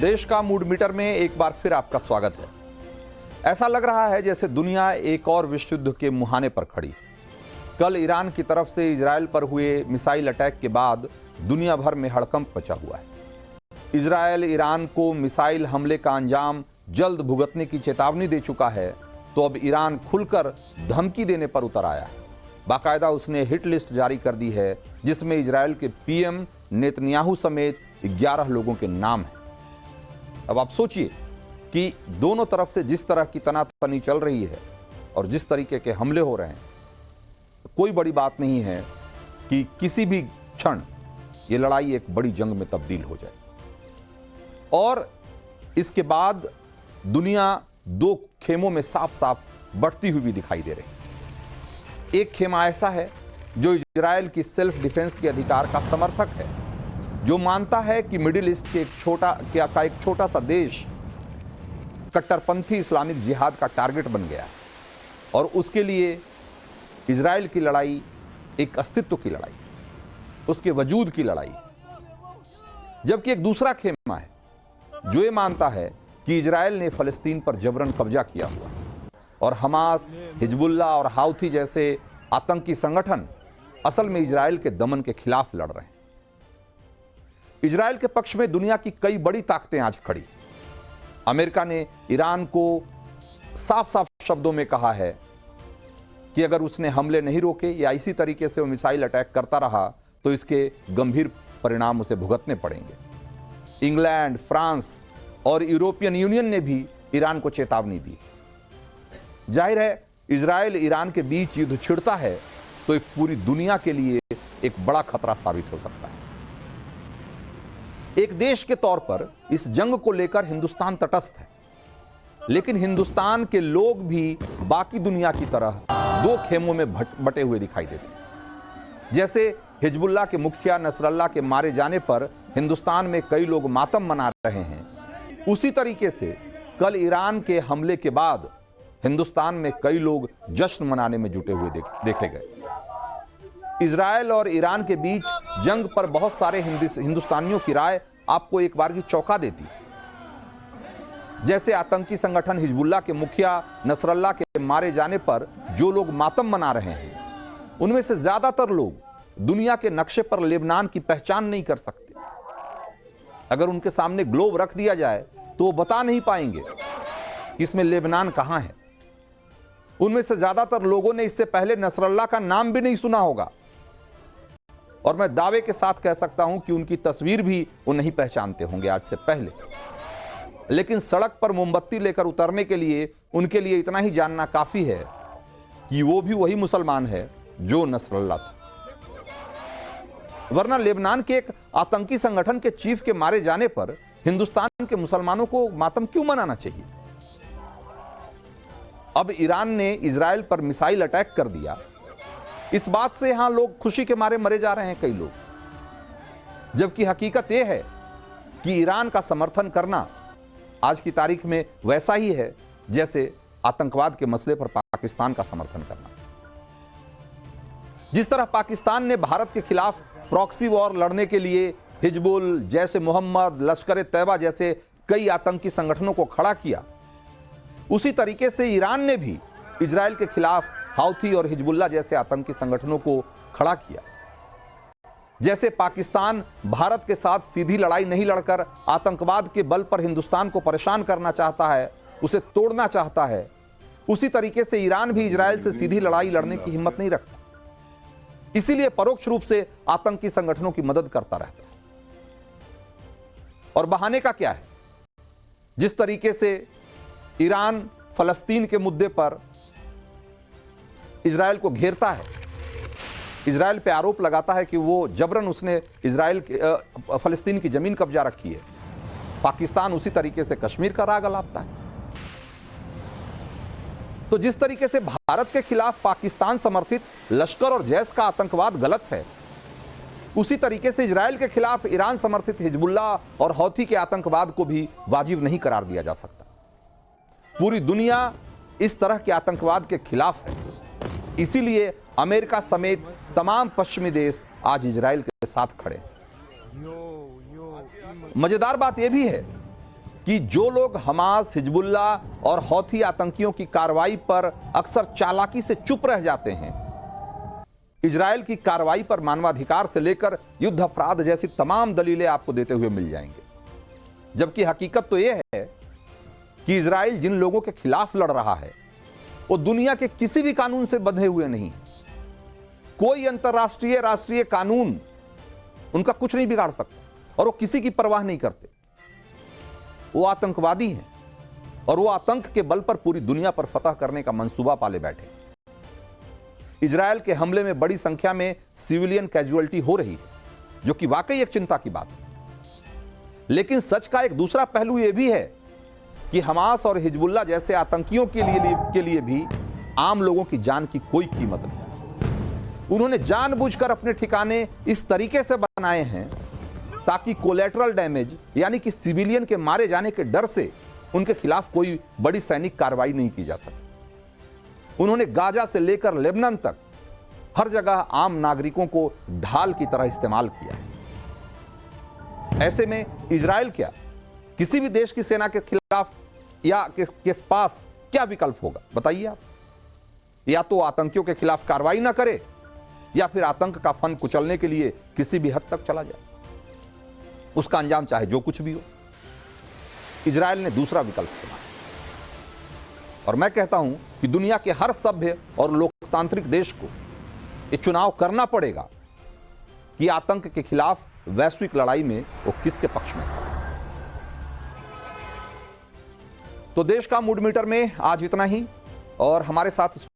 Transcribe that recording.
देश का mood metre में एक बार फिर आपका स्वागत है। ऐसा लग रहा है जैसे दुनिया एक और विश्व युद्ध के मुहाने पर खड़ी। कल ईरान की तरफ से इजरायल पर हुए मिसाइल अटैक के बाद दुनिया भर में हड़कंप मचा हुआ है। इजरायल ईरान को मिसाइल हमले का अंजाम जल्द भुगतने की चेतावनी दे चुका है, तो अब ईरान खुलकर धमकी देने पर उतर आया है। बाकायदा उसने हिट लिस्ट जारी कर दी है, जिसमें इजरायल के पीएम नेतन्याहू समेत 11 लोगों के नाम हैं। अब आप सोचिए कि दोनों तरफ से जिस तरह की तनातनी चल रही है और जिस तरीके के हमले हो रहे हैं, कोई बड़ी बात नहीं है कि किसी भी क्षण ये लड़ाई एक बड़ी जंग में तब्दील हो जाए। और इसके बाद दुनिया दो खेमों में साफ साफ बढ़ती हुई भी दिखाई दे रही है। एक खेमा ऐसा है जो इजरायल की सेल्फ डिफेंस के अधिकार का समर्थक है, जो मानता है कि मिडिल ईस्ट के एक छोटा सा देश कट्टरपंथी इस्लामिक जिहाद का टारगेट बन गया है और उसके लिए इजरायल की लड़ाई एक अस्तित्व की लड़ाई, उसके वजूद की लड़ाई। जबकि एक दूसरा खेमा है जो ये मानता है कि इजरायल ने फ़लस्तीन पर जबरन कब्जा किया हुआ और हमास, हिजबुल्लाह और हाउथी जैसे आतंकी संगठन असल में इजरायल के दमन के खिलाफ लड़ रहे हैं। इजरायल के पक्ष में दुनिया की कई बड़ी ताकतें आज खड़ी। अमेरिका ने ईरान को साफ साफ शब्दों में कहा है कि अगर उसने हमले नहीं रोके या इसी तरीके से वो मिसाइल अटैक करता रहा तो इसके गंभीर परिणाम उसे भुगतने पड़ेंगे। इंग्लैंड, फ्रांस और यूरोपियन यूनियन ने भी ईरान को चेतावनी दी। जाहिर है, इजरायल ईरान के बीच युद्ध छिड़ता है तो एक पूरी दुनिया के लिए एक बड़ा खतरा साबित हो सकता है। एक देश के तौर पर इस जंग को लेकर हिंदुस्तान तटस्थ है, लेकिन हिंदुस्तान के लोग भी बाकी दुनिया की तरह दो खेमों में बटे हुए दिखाई देते हैं। जैसे हिजबुल्लाह के मुखिया नसरल्लाह के मारे जाने पर हिंदुस्तान में कई लोग मातम मना रहे हैं, उसी तरीके से कल ईरान के हमले के बाद हिंदुस्तान में कई लोग जश्न मनाने में जुटे हुए देखे गए। इजरायल और ईरान के बीच जंग पर बहुत सारे हिंदुस्तानियों की राय आपको एक बार की चौंका देती। जैसे आतंकी संगठन हिजबुल्लाह के मुखिया नसरल्लाह के मारे जाने पर जो लोग मातम मना रहे हैं, उनमें से ज्यादातर लोग दुनिया के नक्शे पर लेबनान की पहचान नहीं कर सकते। अगर उनके सामने ग्लोब रख दिया जाए तो वो बता नहीं पाएंगे कि इसमें लेबनान कहां है। उनमें से ज्यादातर लोगों ने इससे पहले नसरल्लाह का नाम भी नहीं सुना होगा, और मैं दावे के साथ कह सकता हूं कि उनकी तस्वीर भी वो नहीं पहचानते होंगे आज से पहले। लेकिन सड़क पर मोमबत्ती लेकर उतरने के लिए उनके लिए इतना ही जानना काफी है कि वो भी वही मुसलमान है जो नसरल्लाह था। वरना लेबनान के एक आतंकी संगठन के चीफ के मारे जाने पर हिंदुस्तान के मुसलमानों को मातम क्यों मनाना चाहिए? अब ईरान ने इजरायल पर मिसाइल अटैक कर दिया, इस बात से यहां लोग खुशी के मारे मरे जा रहे हैं कई लोग, जबकि हकीकत यह है कि ईरान का समर्थन करना आज की तारीख में वैसा ही है जैसे आतंकवाद के मसले पर पाकिस्तान का समर्थन करना। जिस तरह पाकिस्तान ने भारत के खिलाफ प्रॉक्सी वॉर लड़ने के लिए हिजबुल, जैश ए मोहम्मद, लश्कर ए तैयबा जैसे कई आतंकी संगठनों को खड़ा किया, उसी तरीके से ईरान ने भी इजरायल के खिलाफ हाउथी और हिजबुल्लाह जैसे आतंकी संगठनों को खड़ा किया। जैसे पाकिस्तान भारत के साथ सीधी लड़ाई नहीं लड़कर आतंकवाद के बल पर हिंदुस्तान को परेशान करना चाहता है, उसे तोड़ना चाहता है, उसी तरीके से ईरान भी इजरायल से सीधी लड़ाई लड़ने की हिम्मत नहीं रखता। इसीलिए परोक्ष रूप से आतंकी संगठनों की मदद करता रहता है। और बहाने का क्या है? जिस तरीके से ईरान फलस्तीन के मुद्दे पर इजरायल को घेरता है, इजरायल पे आरोप लगाता है कि वो जबरन उसने फलस्तीन की जमीन कब्जा रखी है, पाकिस्तान उसी तरीके से कश्मीर का राग अलापता है। तो जिस तरीके से भारत के खिलाफ पाकिस्तान समर्थित लश्कर और जैश का आतंकवाद गलत है, उसी तरीके से इजरायल के खिलाफ ईरान समर्थित हिजबुल्लाह और हौथी के आतंकवाद को भी वाजिब नहीं करार दिया जा सकता। पूरी दुनिया इस तरह के आतंकवाद के खिलाफ है, इसीलिए अमेरिका समेत तमाम पश्चिमी देश आज इजरायल के साथ खड़े। मजेदार बात यह भी है कि जो लोग हमास, हिजबुल्लाह और हौथी आतंकियों की कार्रवाई पर अक्सर चालाकी से चुप रह जाते हैं, इजराइल की कार्रवाई पर मानवाधिकार से लेकर युद्ध अपराध जैसी तमाम दलीलें आपको देते हुए मिल जाएंगे। जबकि हकीकत तो यह है कि इजराइल जिन लोगों के खिलाफ लड़ रहा है वो दुनिया के किसी भी कानून से बंधे हुए नहीं। कोई अंतर्राष्ट्रीय राष्ट्रीय कानून उनका कुछ नहीं बिगाड़ सकता और वो किसी की परवाह नहीं करते। वो आतंकवादी हैं और वो आतंक के बल पर पूरी दुनिया पर फतह करने का मंसूबा पाले बैठे। इजराइल के हमले में बड़ी संख्या में सिविलियन कैजुअल्टी हो रही है, जो कि वाकई एक चिंता की बात है। लेकिन सच का एक दूसरा पहलू यह भी है कि हमास और हिजबुल्लाह जैसे आतंकियों के लिए भी आम लोगों की जान की कोई कीमत नहीं। उन्होंने जानबूझकर अपने ठिकाने इस तरीके से बनाए हैं ताकि कोलैटरल डैमेज यानी कि सिविलियन के मारे जाने के डर से उनके खिलाफ कोई बड़ी सैनिक कार्रवाई नहीं की जा सके। उन्होंने गाजा से लेकर लेबनान तक हर जगह आम नागरिकों को ढाल की तरह इस्तेमाल किया है। ऐसे में इजराइल क्या किसी भी देश की सेना के खिलाफ या के पास क्या विकल्प होगा बताइए आप? या तो आतंकियों के खिलाफ कार्रवाई ना करे या फिर आतंक का फन कुचलने के लिए किसी भी हद तक चला जाए। उसका अंजाम चाहे जो कुछ भी हो। इजराइल ने दूसरा विकल्प चुना और मैं कहता हूं कि दुनिया के हर सभ्य और लोकतांत्रिक देश को यह चुनाव करना पड़ेगा कि आतंक के खिलाफ वैश्विक लड़ाई में वो किसके पक्ष में है। तो देश का मूड मीटर में आज इतना ही और हमारे साथ